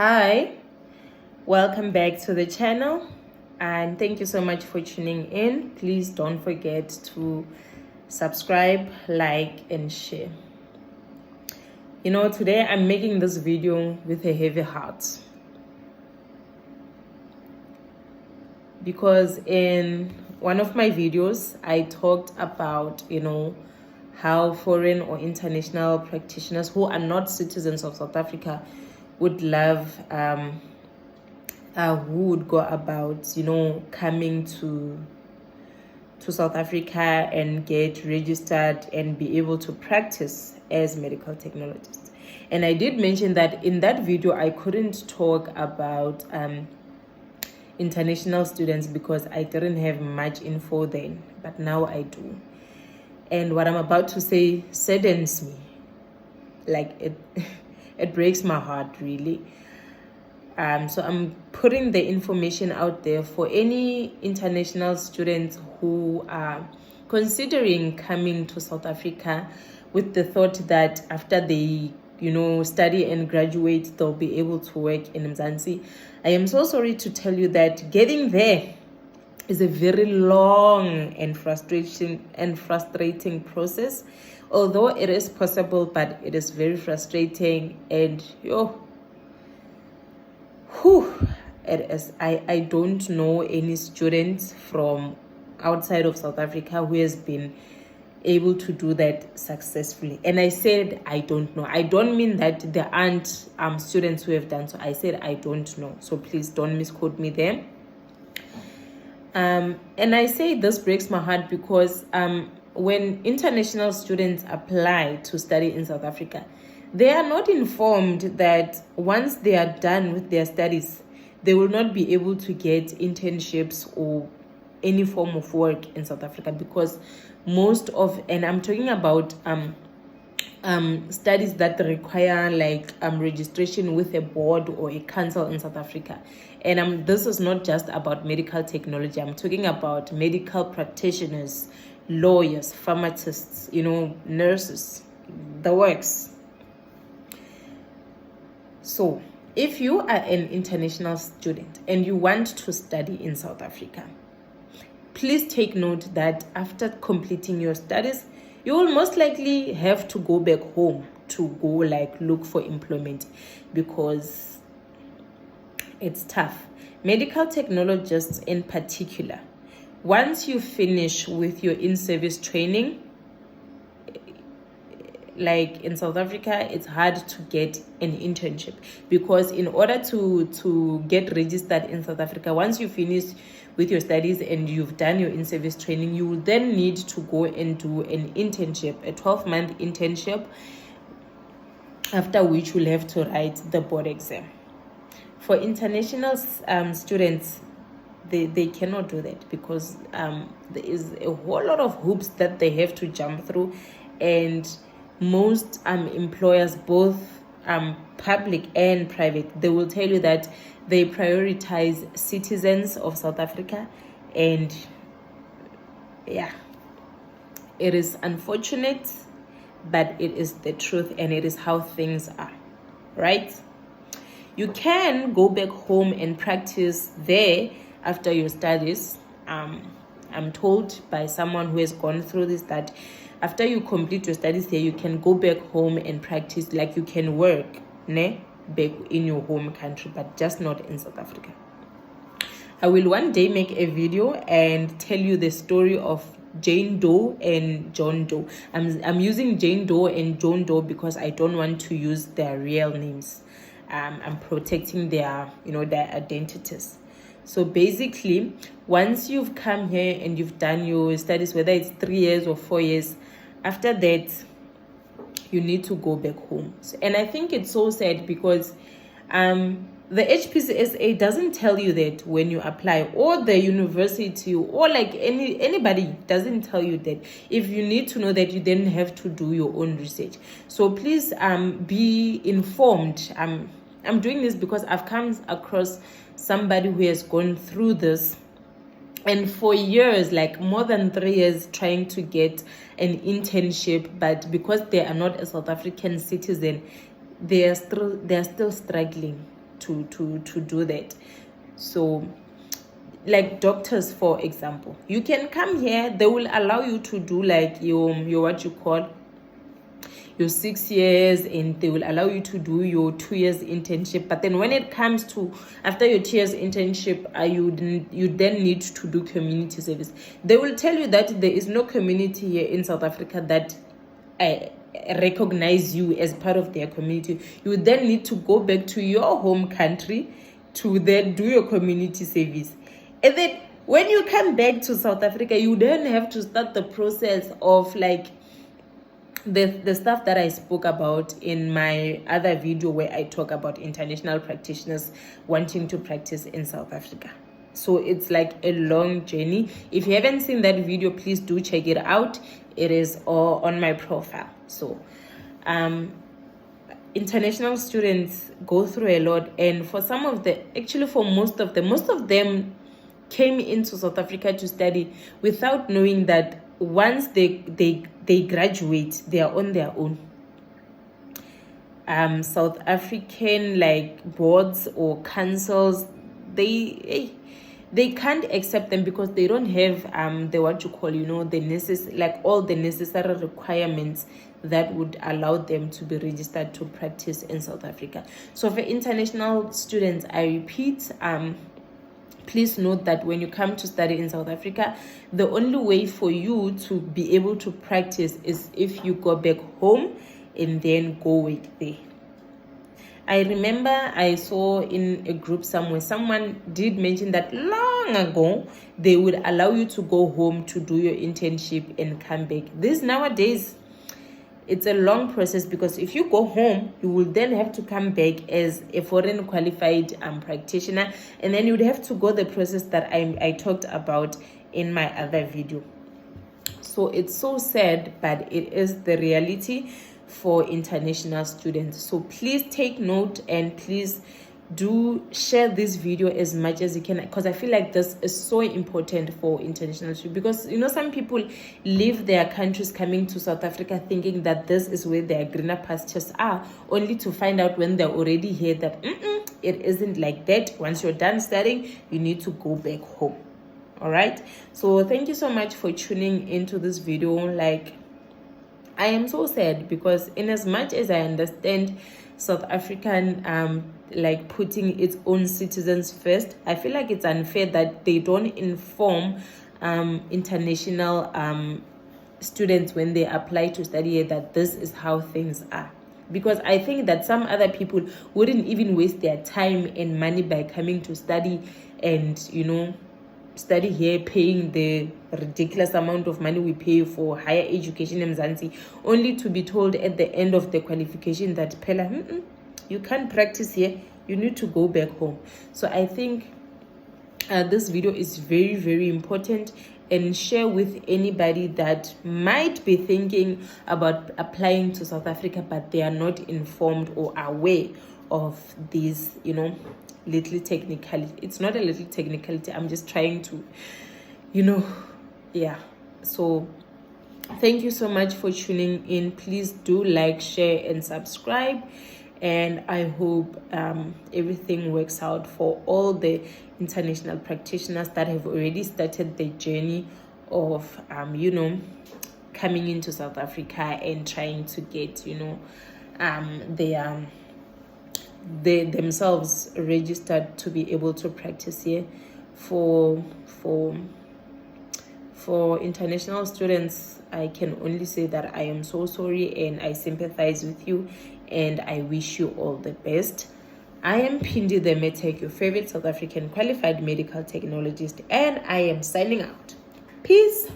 Hi, welcome back to the channel and thank you so much for tuning in. Please don't forget to subscribe, like and share. Today I'm making this video with a heavy heart because in one of my videos I talked about how foreign or international practitioners who are not citizens of South Africa would love who would go about coming to South Africa and get registered and be able to practice as medical technologists. And I did mention that in that video I couldn't talk about international students because I didn't have much info then, but now I do. And what I'm about to say saddens me. Like it breaks my heart, really. So I'm putting the information out there for any international students who are considering coming to South Africa with the thought that after they study and graduate, they'll be able to work in Mzansi. I am so sorry to tell you that getting there is a very long and frustrating process. Although it is possible, but it is very frustrating and it is. I don't know any students from outside of South Africa who has been able to do that successfully. And I said I don't know. I don't mean that there aren't students who have done so. I said I don't know. So please don't misquote me there. And I say this breaks my heart because when international students apply to study in South Africa, they are not informed that once they are done with their studies, they will not be able to get internships or any form of work in South Africa because and I'm talking about studies that require registration with a board or a council in South Africa. And this is not just about medical technology. I'm talking about medical practitioners, lawyers, pharmacists, nurses, the works. So if you are an international student and you want to study in South Africa, please take note that after completing your studies, you will most likely have to go back home to go look for employment because it's tough. Medical technologists in particular, once you finish with your in-service training, like in South Africa, it's hard to get an internship because in order to get registered in South Africa, once you finish with your studies and you've done your in-service training, you will then need to go and do an internship, a 12-month internship, after which you'll have to write the board exam. For international students, they cannot do that because there is a whole lot of hoops that they have to jump through, and most employers, both public and private, they will tell you that they prioritize citizens of South Africa. And yeah, it is unfortunate, but it is the truth and it is how things are, right? You can go back home and practice there after your studies. I'm told by someone who has gone through this that after you complete your studies here, you can go back home and practice, you can work back in your home country, but just not in South Africa. I will one day make a video and tell you the story of Jane Doe and John Doe. I'm using Jane Doe and John Doe because I don't want to use their real names. I'm protecting their their identities. So basically, once you've come here and you've done your studies, whether it's 3 years or 4 years, after that, you need to go back home. And I think it's so sad because the HPCSA doesn't tell you that when you apply, or the university, or anybody doesn't tell you that. If you need to know that, you then have to do your own research. So please be informed. I'm doing this because I've come across somebody who has gone through this, and for years, more than 3 years, trying to get an internship, but because they are not a South African citizen, they are still struggling to do that. So like doctors, for example, you can come here, they will allow you to do like your what you call your 6 years, and they will allow you to do your 2 years internship. But then when it comes to after your 2 years internship, you then need to do community service. They will tell you that there is no community here in South Africa that recognize you as part of their community. You then need to go back to your home country to then do your community service. And then when you come back to South Africa, you then have to start the process of like the stuff that I spoke about in my other video where I talk about international practitioners wanting to practice in South Africa. So it's like a long journey. If you haven't seen that video, please do check it out. It is all on my profile. So international students go through a lot, and for some of the, actually for most of them came into South Africa to study without knowing that once they graduate, they are on their own. South African like boards or councils, they can't accept them because they don't have the what you call, the like all the necessary requirements that would allow them to be registered to practice in South Africa. So for international students, I repeat, please note that when you come to study in South Africa, the only way for you to be able to practice is if you go back home and then go work there. I remember I saw in a group somewhere, someone did mention that long ago, they would allow you to go home to do your internship and come back. This nowadays, it's a long process, because if you go home, you will then have to come back as a foreign qualified practitioner, and then you would have to go the process that I talked about in my other video. So it's so sad, but it is the reality for international students. So please take note, and please do share this video as much as you can, because I feel like this is so important for international students. Because some people leave their countries coming to South Africa thinking that this is where their greener pastures are, only to find out when they're already here that it isn't like that. Once you're done studying, you need to go back home. All right, so thank you so much for tuning into this video. Like, I am so sad, because in as much as I understand South African like putting its own citizens first, I feel like it's unfair that they don't inform international students when they apply to study here that this is how things are. Because I think that some other people wouldn't even waste their time and money by coming to study and study here, paying the ridiculous amount of money we pay for higher education in Mzansi, only to be told at the end of the qualification that Pella, you can't practice here, you need to go back home. So I think this video is very, very important, and share with anybody that might be thinking about applying to South Africa, but they are not informed or aware of these, little technicality. It's not a little technicality, I'm just trying to so thank you so much for tuning in. Please do like, share, and subscribe, and I hope everything works out for all the international practitioners that have already started the journey of coming into South Africa and trying to get they themselves registered to be able to practice here. For international students, I can only say that I am so sorry, and I sympathize with you, and I wish you all the best. I am Pindi the Medtech, your favorite South African qualified medical technologist, and I am signing out. Peace.